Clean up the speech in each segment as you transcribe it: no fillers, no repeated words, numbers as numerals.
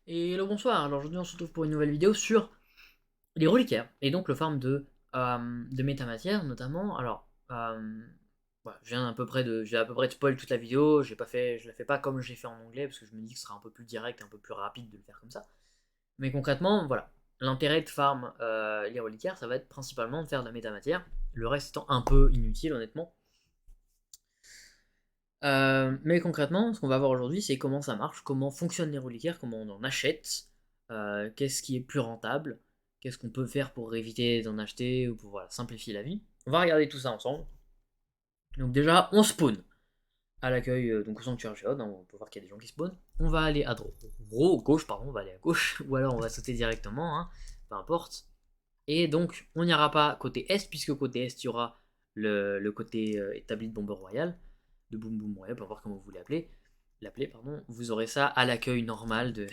Et le bonsoir, alors aujourd'hui on se retrouve pour une nouvelle vidéo sur les reliquaires, et donc le farm de métamatière notamment. Alors, voilà, j'ai à peu près de spoil toute la vidéo, je la fais pas comme j'ai fait en anglais, parce que je me dis que ce sera un peu plus direct, un peu plus rapide de le faire comme ça. Mais concrètement, voilà, l'intérêt de farm les reliquaires, ça va être principalement de faire de la métamatière, le reste étant un peu inutile honnêtement. Mais concrètement, ce qu'on va voir aujourd'hui, c'est comment ça marche, comment fonctionnent les reliquaires, comment on en achète, qu'est-ce qui est plus rentable, qu'est-ce qu'on peut faire pour éviter d'en acheter ou pour voilà, simplifier la vie. On va regarder tout ça ensemble. Donc déjà, on spawn à l'accueil, donc au sanctuaire géode, hein, on peut voir qu'il y a des gens qui spawnent. On va aller à droite, gauche, pardon, on va aller à gauche, ou alors on va sauter directement, hein, peu importe. Et donc, on n'ira pas côté est, puisque côté est, il y aura le côté établi de Bomber Royal, de Boom Boom Royal, peu importe comment vous voulez l'appeler, pardon. Vous aurez ça à l'accueil normal des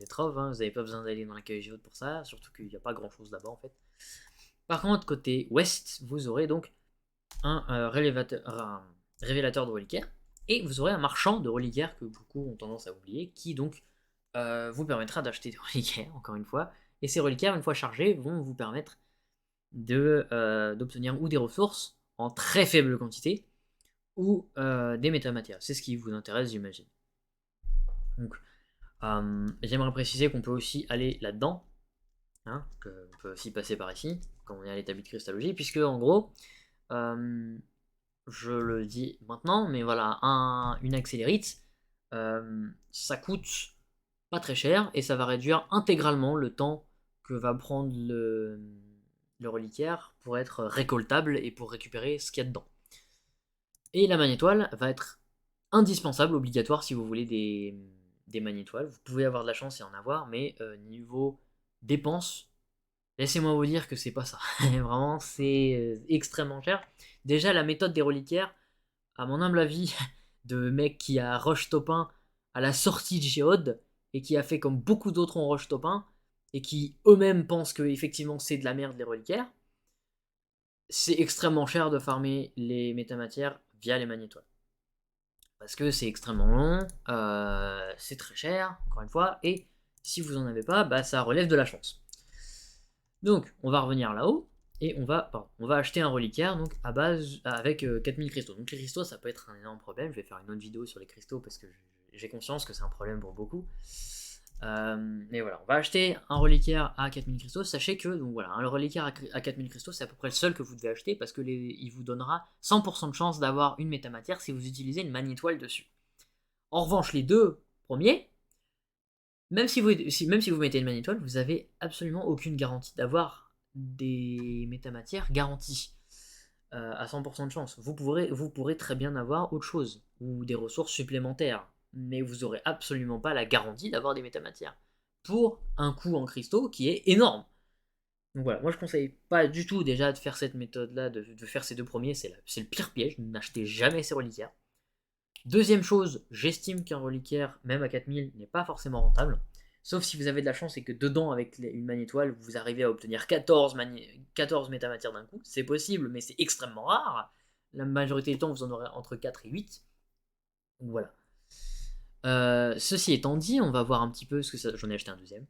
troves, hein. Vous n'avez pas besoin d'aller dans l'accueil géode pour ça, surtout qu'il n'y a pas grand chose là-bas en fait. Par contre, côté ouest, vous aurez donc un révélateur de reliquaires, et vous aurez un marchand de reliquaires que beaucoup ont tendance à oublier, qui donc vous permettra d'acheter des reliquaires, encore une fois. Et ces reliquaires, une fois chargés, vont vous permettre d'obtenir ou des ressources en très faible quantité, ou des métamatières. C'est ce qui vous intéresse, j'imagine. Donc, j'aimerais préciser qu'on peut aussi aller là-dedans, hein, qu'on peut aussi passer par ici, quand on est à l'établi de cristallogie, puisque en gros, euh, je le dis maintenant, mais voilà, une accélérite, ça coûte pas très cher, et ça va réduire intégralement le temps que va prendre le reliquaire pour être récoltable et pour récupérer ce qu'il y a dedans. Et la magnétoile va être indispensable, obligatoire si vous voulez des magnétoiles. Vous pouvez avoir de la chance et en avoir, mais niveau dépenses, laissez-moi vous dire que c'est pas ça. Vraiment, c'est extrêmement cher. Déjà, la méthode des reliquaires, à mon humble avis, de mec qui a rush top 1 à la sortie de Géode, et qui a fait comme beaucoup d'autres ont rush top 1, et qui eux-mêmes pensent que effectivement c'est de la merde les reliquaires, c'est extrêmement cher de farmer les métamatières via les magnétoiles. Parce que c'est extrêmement long, c'est très cher, encore une fois, et si vous en avez pas, bah ça relève de la chance. Donc, on va revenir là-haut, et on va acheter un reliquaire donc à base avec 4000 cristaux. Donc les cristaux, ça peut être un énorme problème. Je vais faire une autre vidéo sur les cristaux parce que j'ai conscience que c'est un problème pour beaucoup. Mais voilà, on va acheter un reliquaire à 4000 cristaux. Sachez que donc voilà, un reliquaire à 4000 cristaux, c'est à peu près le seul que vous devez acheter parce que il vous donnera 100% de chance d'avoir une métamatière si vous utilisez une magnétoile dessus. En revanche, les deux premiers, même si vous mettez une magnétoile, vous avez absolument aucune garantie d'avoir des métamatières garanties à 100% de chance. Vous pourrez très bien avoir autre chose ou des ressources supplémentaires, mais vous aurez absolument pas la garantie d'avoir des métamatières pour un coût en cristaux qui est énorme. Donc voilà, moi je conseille pas du tout déjà de faire cette méthode là, de faire ces deux premiers, c'est le pire piège, n'achetez jamais ces reliquaires. Deuxième chose, j'estime qu'un reliquaire, même à 4000, n'est pas forcément rentable. Sauf si vous avez de la chance et que dedans, avec une magnétoile, vous arrivez à obtenir 14 métamatières d'un coup. C'est possible, mais c'est extrêmement rare. La majorité du temps, vous en aurez entre 4 et 8. Donc voilà. Ceci étant dit, on va voir un petit peu ce que ça. J'en ai acheté un deuxième.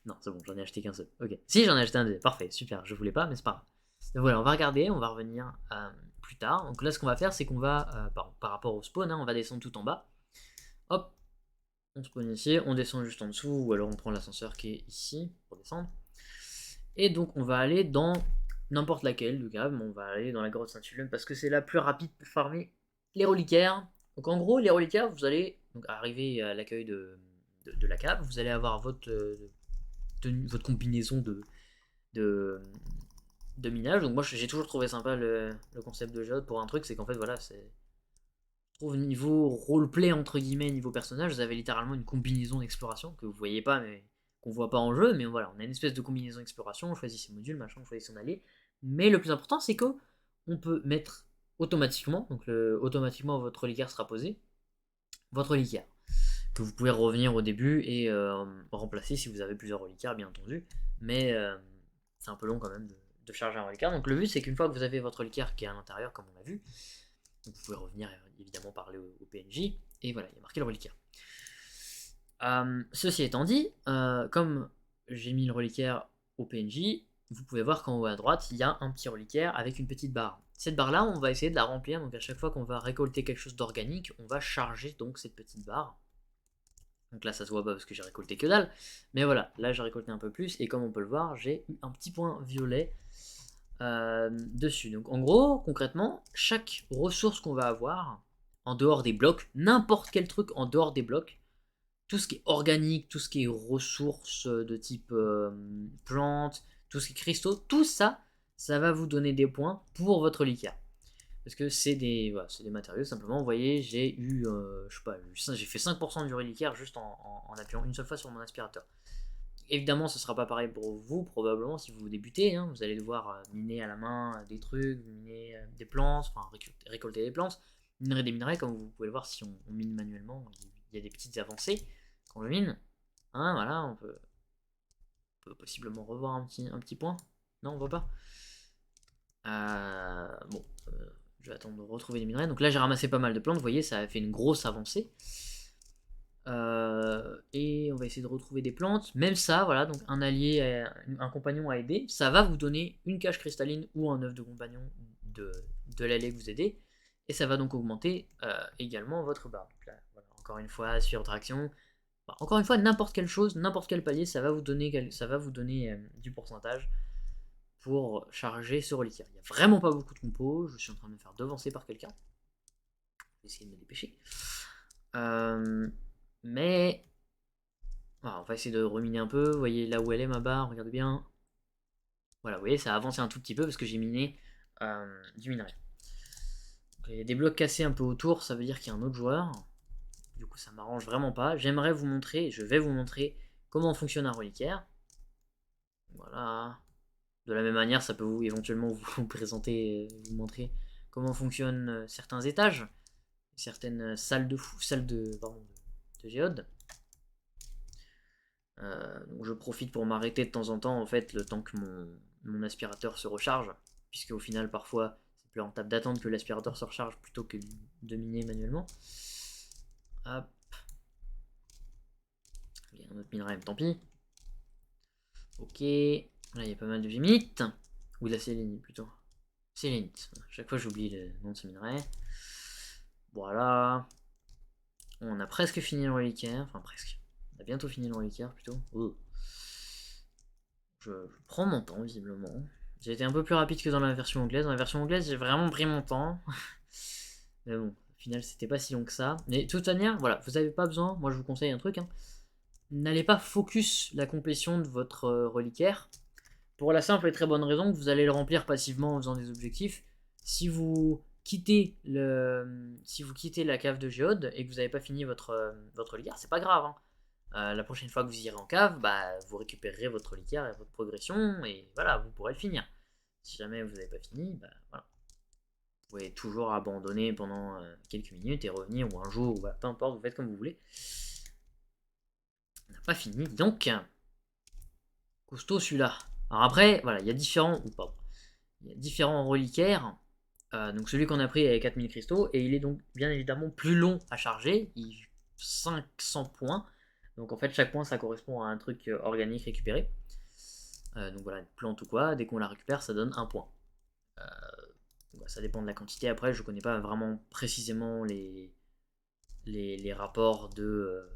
Non, c'est bon, j'en ai acheté qu'un seul. Ok. Si, j'en ai acheté un deuxième. Parfait, super. Je voulais pas, mais c'est pas grave. Donc voilà, on va regarder, on va revenir plus tard. Donc là, ce qu'on va faire, c'est qu'on va, par rapport au spawn, hein, on va descendre tout en bas. Hop, on spawn ici, on descend juste en dessous, ou alors on prend l'ascenseur qui est ici pour descendre. Et donc on va aller dans n'importe laquelle de cave, mais on va aller dans la grotte Saint-Tulum parce que c'est la plus rapide pour farmer les reliquaires. Donc en gros, les reliquaires, vous allez donc arriver à l'accueil de la cave, vous allez avoir votre combinaison de, de minage. Donc moi j'ai toujours trouvé sympa le concept de géode pour un truc, c'est qu'en fait voilà, c'est je trouve niveau roleplay entre guillemets, niveau personnage, vous avez littéralement une combinaison d'exploration que vous voyez pas, mais qu'on voit pas en jeu, mais voilà, on a une espèce de combinaison d'exploration, on choisit ses modules, machin, on choisit son allié. Mais le plus important, c'est que on peut mettre automatiquement, donc automatiquement votre reliquaire sera posé, votre reliquaire, que vous pouvez revenir au début et remplacer si vous avez plusieurs reliquaires, bien entendu, mais c'est un peu long quand même de charger un reliquaire. Donc le but, c'est qu'une fois que vous avez votre reliquaire qui est à l'intérieur, comme on l'a vu, vous pouvez revenir évidemment parler au PNJ, et voilà, il y a marqué le reliquaire. Ceci étant dit, comme j'ai mis le reliquaire au PNJ, vous pouvez voir qu'en haut à droite, il y a un petit reliquaire avec une petite barre. Cette barre-là, on va essayer de la remplir, donc à chaque fois qu'on va récolter quelque chose d'organique, on va charger donc cette petite barre. Donc là, ça se voit pas parce que j'ai récolté que dalle, mais voilà, là j'ai récolté un peu plus, et comme on peut le voir, j'ai eu un petit point violet dessus. Donc en gros, concrètement, chaque ressource qu'on va avoir, en dehors des blocs, n'importe quel truc en dehors des blocs, tout ce qui est organique, tout ce qui est ressources de type plantes, tout ce qui est cristaux, tout ça, ça va vous donner des points pour votre reliquaire. Parce que c'est des, voilà, des matériaux, simplement. Vous voyez, j'ai eu, je sais pas, j'ai fait 5% du reliquaire juste en appuyant une seule fois sur mon aspirateur. Évidemment, ce sera pas pareil pour vous, probablement, si vous débutez. Hein, vous allez devoir miner à la main des trucs, miner des plantes, enfin récolter des plantes, miner des minerais, comme vous pouvez le voir si on mine manuellement. Il y a des petites avancées quand on le mine. Hein, voilà, on peut possiblement revoir un petit point. Non, on voit pas. Bon, je vais attendre de retrouver les minerais. Donc là, j'ai ramassé pas mal de plantes. Vous voyez, ça a fait une grosse avancée. Et on va essayer de retrouver des plantes. Même ça, voilà, donc un allié, un compagnon à aider, ça va vous donner une cage cristalline ou un œuf de compagnon de l'allié que vous aidez. Et ça va donc augmenter également votre barre. Donc là, voilà, encore une fois, sur traction. Bah, encore une fois, n'importe quelle chose, n'importe quel palier, ça va vous donner du pourcentage pour charger ce reliquaire. Il n'y a vraiment pas beaucoup de compos. Je suis en train de me faire devancer par quelqu'un. Je vais essayer de me dépêcher. Mais voilà, on va essayer de reminer un peu. Vous voyez là où elle est ma barre, regardez bien. Voilà, vous voyez, ça a avancé un tout petit peu parce que j'ai miné du minerai. Donc, il y a des blocs cassés un peu autour, ça veut dire qu'il y a un autre joueur. Du coup, ça m'arrange vraiment pas. J'aimerais vous montrer, je vais vous montrer comment fonctionne un reliquaire. Voilà. De la même manière, ça peut vous éventuellement vous présenter, vous montrer comment fonctionnent certains étages, certaines salles de géode. Donc je profite pour m'arrêter de temps en temps, en fait, le temps que mon aspirateur se recharge, puisque au final, parfois, c'est plus rentable d'attendre que l'aspirateur se recharge plutôt que de miner manuellement. Hop. Il y a un autre minerai, tant pis. Ok. Là, il y a pas mal de gémite. Ou de la sélénite, plutôt. Sélénite. Chaque fois, j'oublie le nom de ce minerai. Voilà. On a presque fini le reliquaire. Enfin, presque. On a bientôt fini le reliquaire, plutôt. Oh. Je prends mon temps, visiblement. J'ai été un peu plus rapide que dans la version anglaise. Dans la version anglaise, j'ai vraiment pris mon temps. Mais bon, au final, c'était pas si long que ça. Mais de toute manière, voilà, vous n'avez pas besoin. Moi, je vous conseille un truc. Hein. N'allez pas focus la complétion de votre reliquaire. Pour la simple et très bonne raison que vous allez le remplir passivement en faisant des objectifs. Si vous quittez la cave de géode et que vous n'avez pas fini votre reliquaire, c'est pas grave. Hein. La prochaine fois que vous irez en cave, bah, vous récupérerez votre reliquaire et votre progression, et voilà, vous pourrez le finir. Si jamais vous n'avez pas fini, bah, voilà. Vous pouvez toujours abandonner pendant quelques minutes et revenir, ou un jour, ou voilà, peu importe, vous faites comme vous voulez. On n'a pas fini, donc costaud celui-là. Alors après, voilà, il y a différents reliquaires. Donc celui qu'on a pris avait 4000 cristaux, et il est donc bien évidemment plus long à charger, il 500 points. Donc en fait, chaque point, ça correspond à un truc organique récupéré. Donc voilà, une plante ou quoi, dès qu'on la récupère, ça donne un point. Ça dépend de la quantité. Après, je connais pas vraiment précisément les rapports de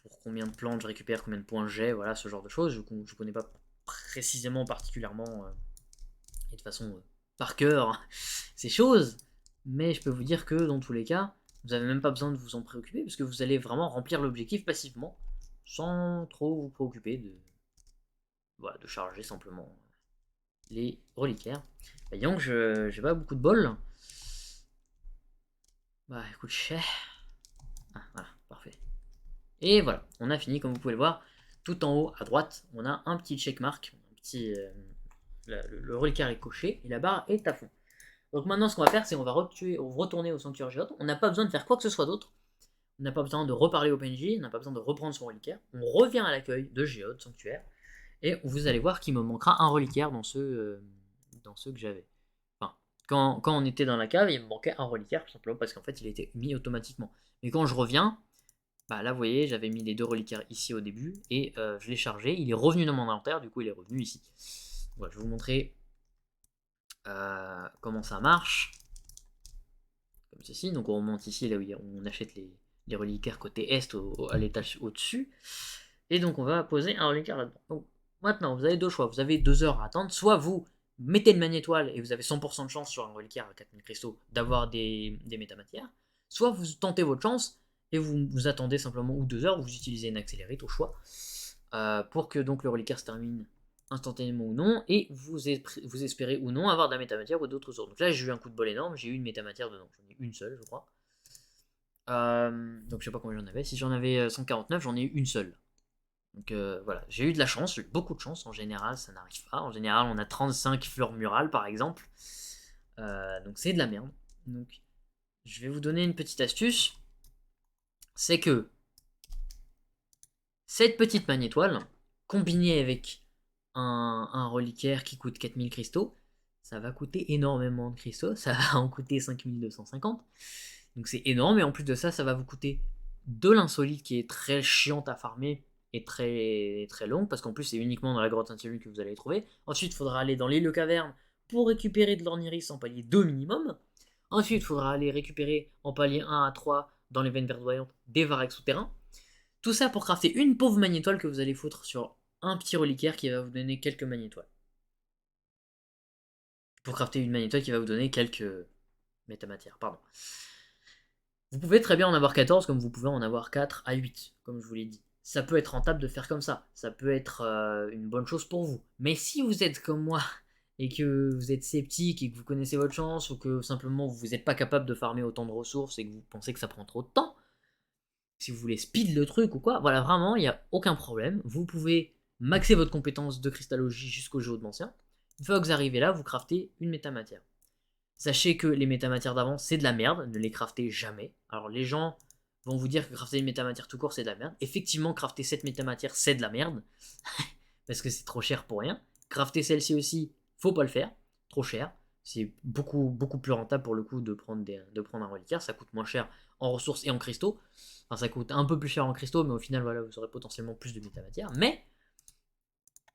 pour combien de plantes je récupère, combien de points j'ai, voilà, ce genre de choses. Je connais pas précisément, particulièrement, et de façon par cœur, ces choses. Mais je peux vous dire que dans tous les cas, vous n'avez même pas besoin de vous en préoccuper, parce que vous allez vraiment remplir l'objectif passivement, sans trop vous préoccuper de charger simplement les reliquaires. Bah, disons que j'ai pas beaucoup de bol. Bah écoute, cher. Ah, voilà, parfait. Et voilà, on a fini, comme vous pouvez le voir. Tout en haut à droite, on a un petit checkmark. Le reliquaire est coché et la barre est à fond. Donc maintenant, ce qu'on va faire, c'est qu'on va retourner au sanctuaire géode. On n'a pas besoin de faire quoi que ce soit d'autre. On n'a pas besoin de reparler au PNJ, on n'a pas besoin de reprendre son reliquaire. On revient à l'accueil de Géode, sanctuaire, et vous allez voir qu'il me manquera un reliquaire dans ceux que j'avais. Enfin, quand on était dans la cave, il me manquait un reliquaire, tout simplement parce qu'en fait, il était mis automatiquement. Mais quand je reviens, Bah là, vous voyez, j'avais mis les 2 reliquaires ici au début, et je l'ai chargé, il est revenu dans mon inventaire, du coup il est revenu ici. Voilà, je vais vous montrer comment ça marche. Comme ceci, donc on remonte ici, là où on achète les reliquaires côté est, à l'étage au-dessus. Et donc on va poser un reliquaire là-dedans. Donc maintenant, vous avez 2 choix, vous avez 2 heures à attendre, soit vous mettez une magnétoile et vous avez 100% de chance sur un reliquaire à 4000 cristaux d'avoir des métamatières, soit vous tentez votre chance et vous attendez simplement ou 2 heures, vous utilisez une accélérite au choix, pour que donc le reliquaire se termine instantanément ou non, et vous espérez ou non avoir de la métamatière ou d'autres ressources. Donc là j'ai eu un coup de bol énorme, j'ai eu une métamatière dedans, j'en ai une seule je crois. Donc je sais pas combien j'en avais, si j'en avais 149 j'en ai eu une seule. Donc voilà, j'ai eu de la chance, j'ai eu beaucoup de chance, en général ça n'arrive pas, en général on a 35 fleurs murales par exemple, donc c'est de la merde. Donc je vais vous donner une petite astuce, c'est que cette petite magnétoile, combinée avec un reliquaire qui coûte 4000 cristaux, ça va coûter énormément de cristaux, ça va en coûter 5250, donc c'est énorme, et en plus de ça, ça va vous coûter de l'insolite qui est très chiante à farmer et très, très longue, parce qu'en plus c'est uniquement dans la grotte insolite que vous allez les trouver. Ensuite, il faudra aller dans l'île de caverne pour récupérer de l'orniris en palier 2 minimum. Ensuite, il faudra aller récupérer en palier 1 à 3 dans les veines verdoyantes des varechs souterrains. Tout ça pour crafter une pauvre magnétoile que vous allez foutre sur un petit reliquaire qui va vous donner quelques magnétoiles. Pour crafter une magnétoile qui va vous donner quelques métamatières, pardon. Vous pouvez très bien en avoir 14 comme vous pouvez en avoir 4 à 8, comme je vous l'ai dit. Ça peut être rentable de faire comme ça peut être une bonne chose pour vous. Mais si vous êtes comme moi et que vous êtes sceptique et que vous connaissez votre chance, ou que simplement vous n'êtes pas capable de farmer autant de ressources et que vous pensez que ça prend trop de temps, si vous voulez speed le truc ou quoi, voilà, vraiment, il n'y a aucun problème. Vous pouvez maxer votre compétence de cristallogie jusqu'au géodancien. Une fois que vous arrivez là, vous craftez une métamatière. Sachez que les métamatières d'avant, c'est de la merde, ne les craftez jamais. Alors les gens vont vous dire que crafter une métamatière tout court, c'est de la merde. Effectivement, crafter cette métamatière, c'est de la merde, parce que c'est trop cher pour rien. Crafter celle-ci aussi, faut pas le faire, trop cher. C'est beaucoup, beaucoup plus rentable pour le coup de prendre un reliquaire, ça coûte moins cher en ressources et en cristaux. Enfin, ça coûte un peu plus cher en cristaux, mais au final, voilà, vous aurez potentiellement plus de métamatière. Mais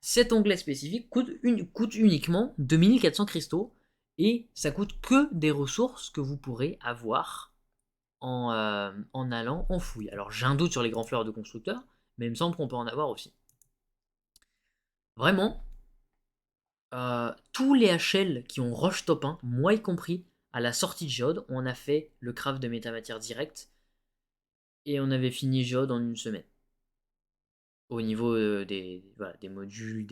cet onglet spécifique coûte uniquement 2400 cristaux, et ça coûte que des ressources que vous pourrez avoir en allant en fouille. Alors j'ai un doute sur les grands fleurs de constructeurs, mais il me semble qu'on peut en avoir aussi. Vraiment, tous les HL qui ont rush top 1, moi y compris, à la sortie de Géode, on a fait le craft de métamatière direct, et on avait fini Géode en une semaine. Au niveau des modules,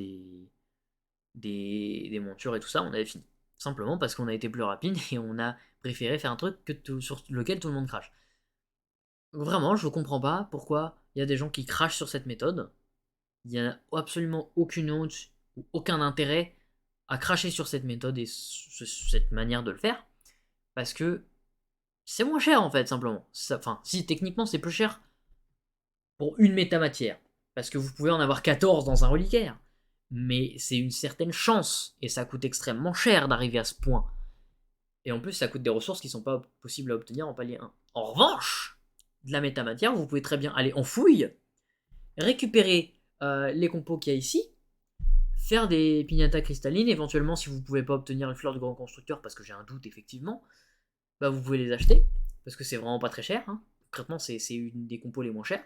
des montures et tout ça, on avait fini. Simplement parce qu'on a été plus rapide et on a préféré faire un truc sur lequel tout le monde crache. Vraiment, je comprends pas pourquoi il y a des gens qui crachent sur cette méthode. Il n'y a absolument aucune honte ou aucun intérêt à cracher sur cette méthode et cette manière de le faire. Parce que c'est moins cher en fait, simplement. Enfin, si techniquement c'est plus cher pour une métamatière. Parce que vous pouvez en avoir 14 dans un reliquaire. Mais c'est une certaine chance, et ça coûte extrêmement cher d'arriver à ce point. Et en plus, ça coûte des ressources qui sont pas possibles à obtenir en palier 1. En revanche, de la métamatière, vous pouvez très bien aller en fouille, récupérer les compos qu'il y a ici, faire des pignatas cristallines, éventuellement si vous ne pouvez pas obtenir une fleur de grand constructeur, parce que j'ai un doute effectivement, bah vous pouvez les acheter, parce que c'est vraiment pas très cher, hein. Concrètement c'est une des compos les moins chères,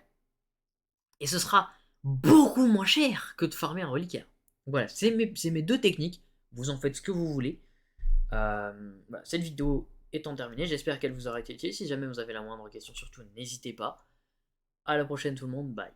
et ce sera beaucoup moins cher que de farmer un reliquaire. Donc voilà, c'est mes deux techniques, vous en faites ce que vous voulez. Voilà, cette vidéo étant terminée, j'espère qu'elle vous aura été utile. Si jamais vous avez la moindre question, surtout n'hésitez pas. À la prochaine tout le monde, bye.